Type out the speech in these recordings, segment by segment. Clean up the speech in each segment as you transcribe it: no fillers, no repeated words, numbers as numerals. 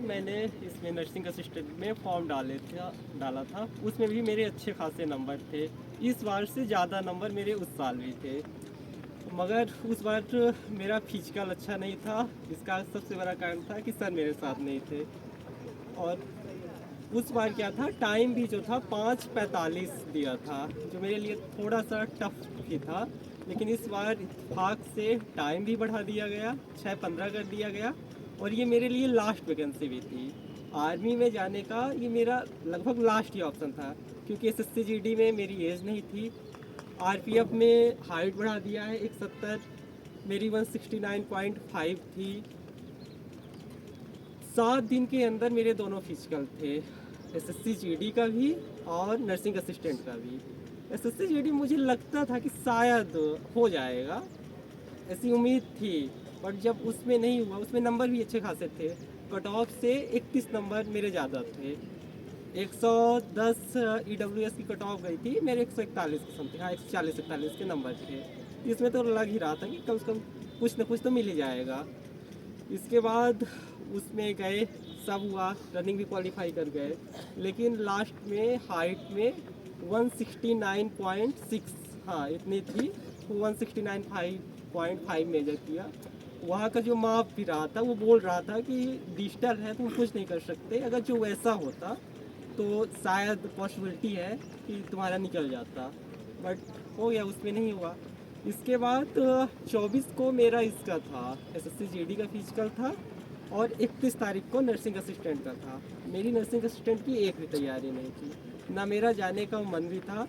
मैंने इसमें nursing assistant में फॉर्म डाला था। उसमें भी मेरे अच्छे खासे नंबर थे। इस बार से ज़्यादा नंबर मेरे उस साल भी थे, मगर उस बार मेरा फिजिकल अच्छा नहीं था। इसका सबसे बड़ा कारण था कि सर मेरे साथ नहीं थे। और उस बार क्या था, टाइम भी जो था 5:45 दिया था, जो मेरे लिए थोड़ा सा टफ भी था। लेकिन इस बार इत्तेफाक से टाइम भी बढ़ा दिया गया, 6:15 कर दिया गया। और ये मेरे लिए लास्ट वैकेंसी भी थी। आर्मी में जाने का ये मेरा लगभग लास्ट ही ऑप्शन था, क्योंकि SSC GD में मेरी एज नहीं थी। RPF में हाइट बढ़ा दिया है 170, मेरी 169.5 थी। 7 दिन के अंदर मेरे दोनों फिजिकल थे, SSC GD का भी और नर्सिंग असिस्टेंट का भी। SSC GD मुझे लगता था कि शायद हो जाएगा, ऐसी उम्मीद थी। बट जब उसमें नहीं हुआ, उसमें नंबर भी अच्छे खासे थे। कट ऑफ से 31 नंबर मेरे ज़्यादा थे। 110 EWS की कट ऑफ गई थी, मेरे 141 के समथिंग, हाँ 140-41 के नंबर थे। इसमें तो लग ही रहा था कि कम से कम कुछ न कुछ तो मिल ही जाएगा। इसके बाद उसमें गए, सब हुआ, रनिंग भी क्वालिफाई कर गए। लेकिन लास्ट में हाइट में 169.6, हाँ इतनी थी, 169.5 मेजर किया। वहाँ का जो माप भी रहा था वो बोल रहा था कि डिजिटल है, तुम कुछ नहीं कर सकते। अगर जो वैसा होता तो शायद पॉसिबिलिटी है कि तुम्हारा निकल जाता, बट हो गया, उसमें नहीं हुआ। इसके बाद 24 को मेरा इसका था, SSC GD का फिजिकल था। और 31 तारीख को नर्सिंग असिस्टेंट का था। मेरी नर्सिंग असिस्टेंट की एक भी तैयारी नहीं थी, ना मेरा जाने का मन भी था।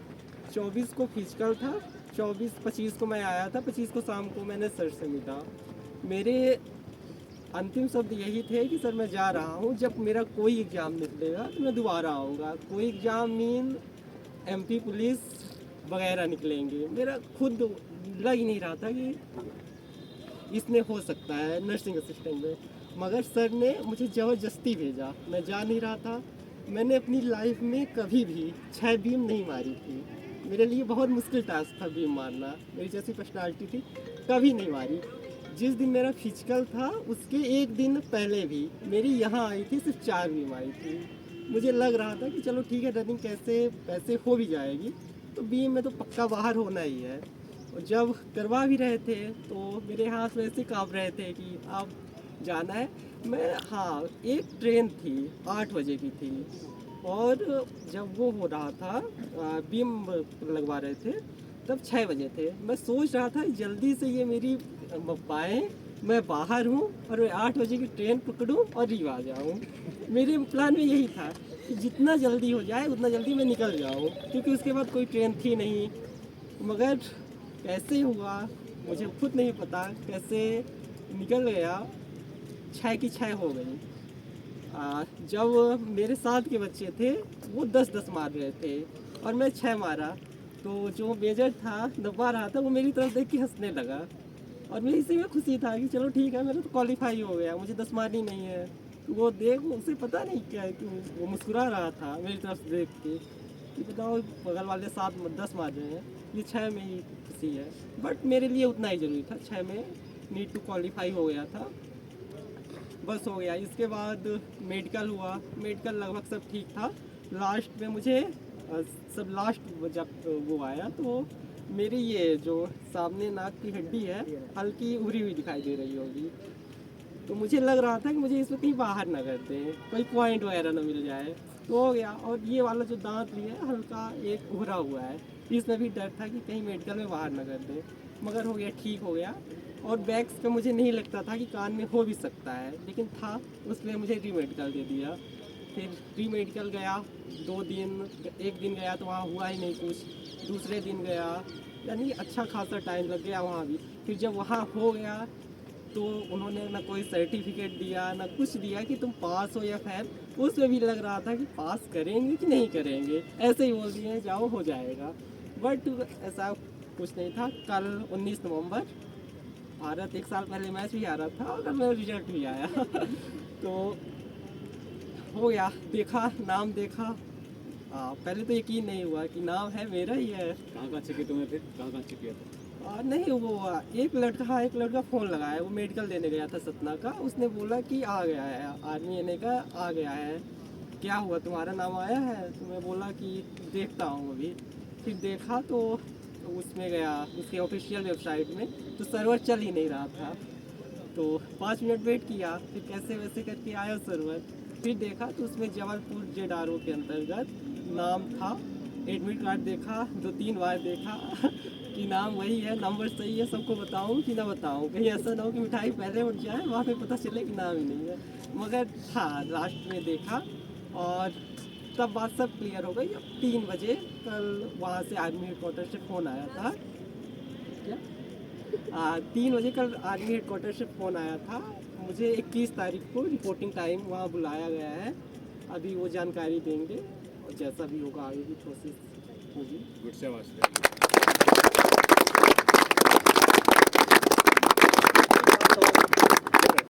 24 को फिजिकल था, 25 को मैं आया था, 25 को शाम को मैंने सर से मिला। मेरे अंतिम शब्द यही थे कि सर मैं जा रहा हूँ, जब मेरा कोई एग्ज़ाम निकलेगा तो मैं दोबारा आऊँगा। कोई एग्ज़ाम मीन MP पुलिस वगैरह निकलेंगे। मेरा खुद लग ही नहीं रहा था कि इसमें हो सकता है नर्सिंग असिस्टेंट में, मगर सर ने मुझे ज़बरदस्ती भेजा। मैं जा नहीं रहा था। मैंने अपनी लाइफ में कभी भी 6 बीम नहीं मारी थी। मेरे लिए बहुत मुश्किल टास्क था बीम मारना, मेरी जैसी पर्सनालिटी थी, कभी नहीं मारी। जिस दिन मेरा फिजिकल था उसके एक दिन पहले भी मेरी यहाँ आई थी, सिर्फ 4 बीम आई थी। मुझे लग रहा था कि चलो ठीक है, रनिंग कैसे पैसे हो भी जाएगी, तो बीम में तो पक्का बाहर होना ही है। और जब करवा भी रहे थे तो मेरे हाथ वैसे काँप रहे थे कि अब जाना है। मैं, हाँ, एक ट्रेन थी 8 बजे की थी, और जब वो हो रहा था, बीम लगवा रहे थे, तब 6 बजे थे। मैं सोच रहा था जल्दी से ये मेरी पाएँ, मैं बाहर हूँ और मैं 8 बजे की ट्रेन पकड़ूँ और रीवा आ जाऊँ। मेरे प्लान में यही था कि जितना जल्दी हो जाए उतना जल्दी मैं निकल जाऊँ, क्योंकि उसके बाद कोई ट्रेन थी नहीं। मगर कैसे हुआ मुझे खुद नहीं पता, कैसे निकल गया, 6 की 6 हो गई। जब मेरे साथ के बच्चे थे वो 10-10 मार रहे थे और मैं 6 मारा, तो जो मेजर था दबा रहा था वो मेरी तरफ देख के हंसने लगा। और मैं इसी में खुशी था कि चलो ठीक है, मेरा तो क्वालिफाई हो गया, मुझे 10 मारनी नहीं है। वो देख, उसे पता नहीं क्या है कि वो मुस्कुरा रहा था मेरी तरफ से देख के कि बताओ, बगल वाले 7-10 मार रहे हैं, ये 6 में ही खुशी है। बट मेरे लिए उतना ही ज़रूरी था, 6 में नीड टू क्वालिफाई हो गया था, बस हो गया। इसके बाद मेडिकल हुआ, मेडिकल लगभग सब ठीक था। लास्ट में मुझे सब लास्ट जब वो आया तो मेरी ये जो सामने नाक की हड्डी है हल्की उभरी हुई दिखाई दे रही होगी। तो मुझे लग रहा था कि मुझे इसमें कहीं बाहर ना कर दें, कोई पॉइंट वगैरह ना मिल जाए, तो हो गया। और ये वाला जो दांत भी है हल्का एक उभरा हुआ है, इसमें भी डर था कि कहीं मेडिकल में बाहर ना कर दें, मगर हो गया, ठीक हो गया। और बैग्स पे मुझे नहीं लगता था कि कान में हो भी सकता है, लेकिन था, उसने मुझे री मेडिकल दे दिया। फिर री मेडिकल गया, 2 दिन, एक दिन गया तो वहाँ हुआ ही नहीं कुछ, दूसरे दिन गया, यानी अच्छा खासा टाइम लग गया वहाँ भी। फिर जब वहाँ हो गया तो उन्होंने ना कोई सर्टिफिकेट दिया ना कुछ दिया कि तुम पास हो या फेल। उसमें भी लग रहा था कि पास करेंगे कि नहीं करेंगे, ऐसे ही बोल दिए जाओ हो जाएगा। बट ऐसा कुछ नहीं था। कल 19 नवंबर, भारत 1 साल पहले मैच भी हारा था और कल मेरा रिजल्ट भी आया तो हो गया, देखा, नाम देखा। पहले तो यकीन नहीं हुआ कि नाम है मेरा ही है। कहाँ कहाँ चेक किया तुमने, फिर कहाँ कहाँ चेक किया था? नहीं वो एक लड़का फ़ोन लगाया, वो मेडिकल देने गया था सतना का। उसने बोला कि आ गया है आर्मी, ने कहा आ गया है, क्या हुआ तुम्हारा नाम आया है? तो मैं बोला कि देखता हूँ अभी। फिर देखा तो उसमें गया उसके ऑफिशियल वेबसाइट में, तो सर्वर चल ही नहीं रहा था। तो 5 मिनट वेट किया, फिर कैसे वैसे करके आया सर्वर। फिर देखा तो उसमें जबलपुर जेड के अंतर्गत नाम था। एडमिट कार्ड देखा, 2-3 बार देखा कि नाम वही है, नंबर सही है, सबको बताऊं कि ना बताऊं, कहीं ऐसा ना हो कि मिठाई पहले उठ जाए, वहाँ पे पता चले कि नाम ही नहीं है। मगर था, लास्ट में देखा और तब बात सब क्लियर हो गई। अब 3 बजे कल वहाँ से आर्मी हेडक्वार्टर से फ़ोन आया था। क्या 3 बजे कल आर्मी हेडक्वार्टर से फ़ोन आया था मुझे। 21 तारीख को रिपोर्टिंग टाइम वहाँ बुलाया गया है। अभी वो जानकारी देंगे और जैसा भी होगा आगे की प्रोसेस होगी। गुड से वास्ते